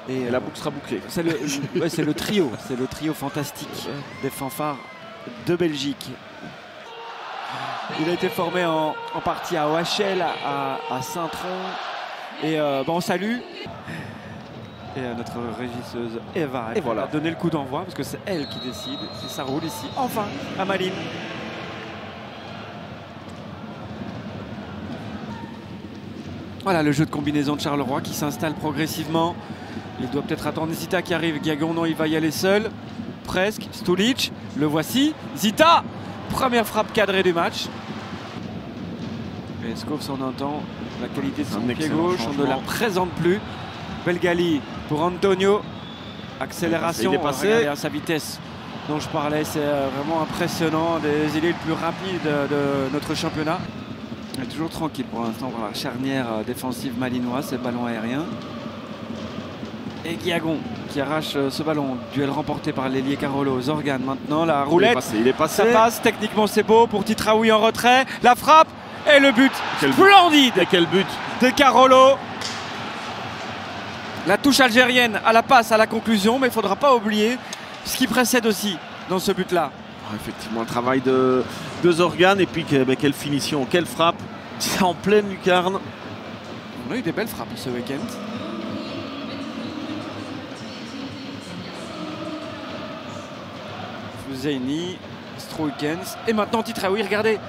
Et la boucle sera bouclée. C'est le trio fantastique des fanfares de Belgique. Il a été formé en partie à OHL, à Saint-Tron. Et on salue. Et notre régisseuse Eva, elle va donner le coup d'envoi parce que c'est elle qui décide. Et ça roule ici, enfin, à Malines. Voilà le jeu de combinaison de Charleroi qui s'installe progressivement. Il doit peut-être attendre Zita qui arrive. Guiagon, non, il va y aller seul. Presque. Stulic, le voici. Zita, première frappe cadrée du match. Et Skov s'en entend. La qualité de son pied gauche, on ne la présente plus. Belgali pour Antonio. Accélération, il est passé. Regardez à sa vitesse dont je parlais, c'est vraiment impressionnant. Des ailiers les plus rapides de notre championnat. Il est toujours tranquille pour l'instant dans la charnière défensive malinoise, c'est le ballon aérien. Et Guiagon qui arrache ce ballon. Duel remporté par l'ailier Carolo. Zorgan maintenant, la roulette. Il est passé. Ça passe, techniquement c'est beau pour Titraoui en retrait. La frappe et le but. Splendide. Et quel but de Carolo. La touche algérienne à la passe, à la conclusion, mais il ne faudra pas oublier ce qui précède aussi dans ce but-là. Effectivement, le travail de Zorgan et puis quelle finition, quelle frappe. C'est en pleine lucarne. On a eu des belles frappes ce week-end. Zaini, Stroikens et maintenant Titraoui, regardez.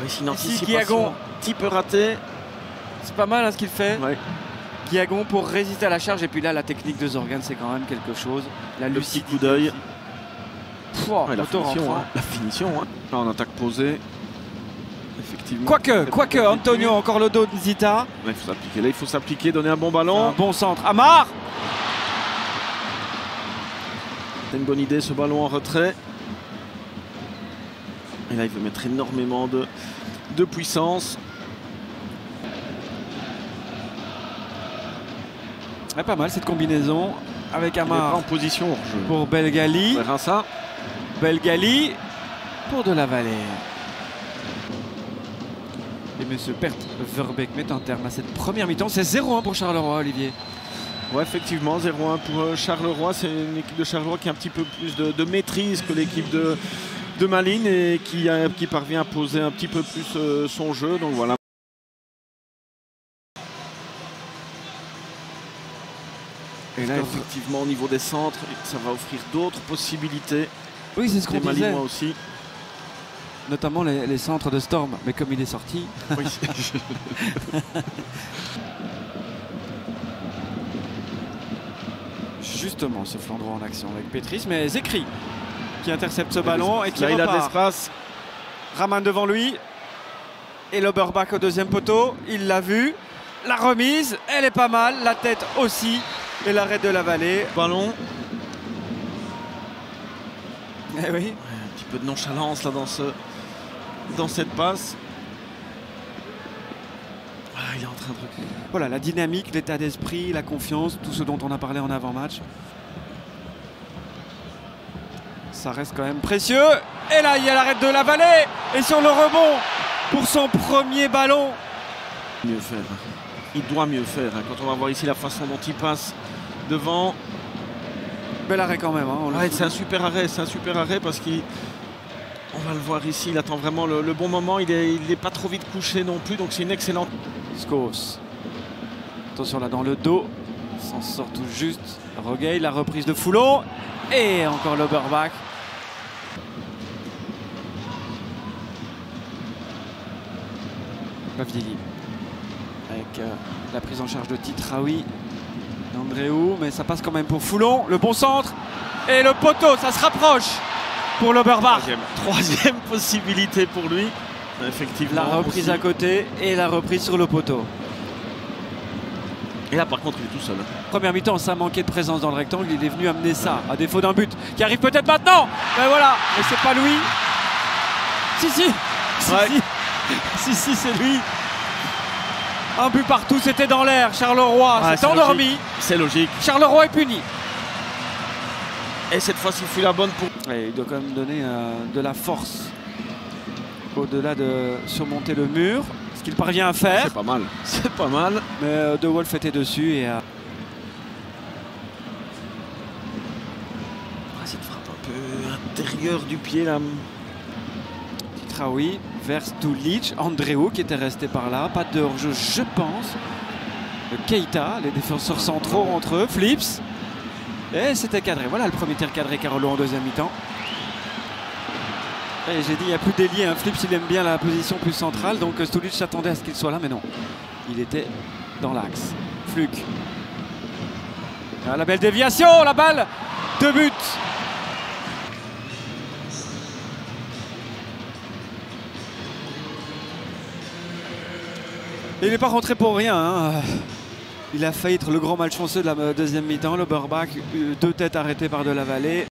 Ici, une anticipation un petit peu ratée. C'est pas mal hein, ce qu'il fait. Ouais. Guiagon pour résister à la charge et puis là la technique de Zorgan c'est quand même quelque chose. La lucidité. Coup d'œil. Ouais, la finition. Hein. La finition. Hein. Là en attaque posée. Effectivement. Quoique Antonio encore le dos de Zita. Ouais, il faut s'appliquer. Là il faut s'appliquer, donner un bon ballon. Un bon centre. Amar. C'est une bonne idée ce ballon en retrait. Et là il veut mettre énormément de puissance. Ouais, pas mal cette combinaison avec Amar en position hors jeu. Pour Belgali. On verra ça. Belgali pour de la Vallée. Et M. Pert Verbeek met un terme à cette première mi-temps. C'est 0-1 pour Charleroi, Olivier. Ouais, effectivement, 0-1 pour Charleroi. C'est une équipe de Charleroi qui a un petit peu plus de maîtrise que l'équipe de Malines et qui parvient à poser un petit peu plus son jeu. Donc voilà. Et là, effectivement, au niveau des centres, ça va offrir d'autres possibilités. Oui, c'est ce qu'on disait. Malinois aussi. Notamment les centres de Storm. Mais comme il est sorti... Oui. Justement, ce flanc droit en action avec Petris. Mais Zekri qui intercepte ce ballon et qui là, repart. il a de l'espace. Raman devant lui. Et l'Oberbach au deuxième poteau. Il l'a vu. La remise, elle est pas mal. La tête aussi. Et l'arrêt de la Vallée. Ballon. Eh oui. Un petit peu de nonchalance là dans cette passe. Ah, il est en train de... Voilà, la dynamique, l'état d'esprit, la confiance, tout ce dont on a parlé en avant-match. Ça reste quand même précieux. Et là, il y a l'arrêt de la Vallée. Et sur le rebond pour son premier ballon. Mieux faire. Il doit mieux faire. Quand on va voir ici la façon dont il passe devant. Bel arrêt quand même. Hein, c'est un super arrêt parce qu'il... On va le voir ici, il attend vraiment le bon moment. Il n'est pas trop vite couché non plus, donc c'est une excellente... Skos. Attention là dans le dos. S'en sort tout juste. Rogueil, la reprise de Foulon. Et encore l'Oberbach. Pavdili. Avec la prise en charge de Titraoui. Andréou, mais ça passe quand même pour Foulon. Le bon centre. Et le poteau, ça se rapproche pour l'Oberbach. Troisième possibilité pour lui. Effectivement. La reprise aussi à côté et la reprise sur le poteau. Et là par contre il est tout seul. Première mi-temps, ça manquait de présence dans le rectangle. Il est venu amener ça à défaut d'un but qui arrive peut-être maintenant. Mais voilà, mais c'est pas lui. Si, c'est lui. Un but partout, c'était dans l'air. Charleroi s'est endormi. C'est logique. Charleroi est puni. Et cette fois-ci, il fut la bonne pour... Et il doit quand même donner de la force au-delà de surmonter le mur. Ce qu'il parvient à faire. C'est pas mal. C'est pas mal. Mais De Wolf était dessus et l'intérieur du pied là. Traoui vers Stulic, Andréou qui était resté par là, pas de hors-jeu je pense. Keita, les défenseurs centraux entre eux, Flips. Et c'était cadré. Voilà le premier tir cadré Carolo en deuxième mi-temps. Et j'ai dit il n'y a plus d'ailier, hein. Flips il aime bien la position plus centrale, donc Stulic s'attendait à ce qu'il soit là, mais non. Il était dans l'axe. Fluc. Ah, la belle déviation, la balle, 2 buts. Et il n'est pas rentré pour rien, hein. Il a failli être le grand malchanceux de la deuxième mi-temps, le Burbach, 2 têtes arrêtées par De La Vallée.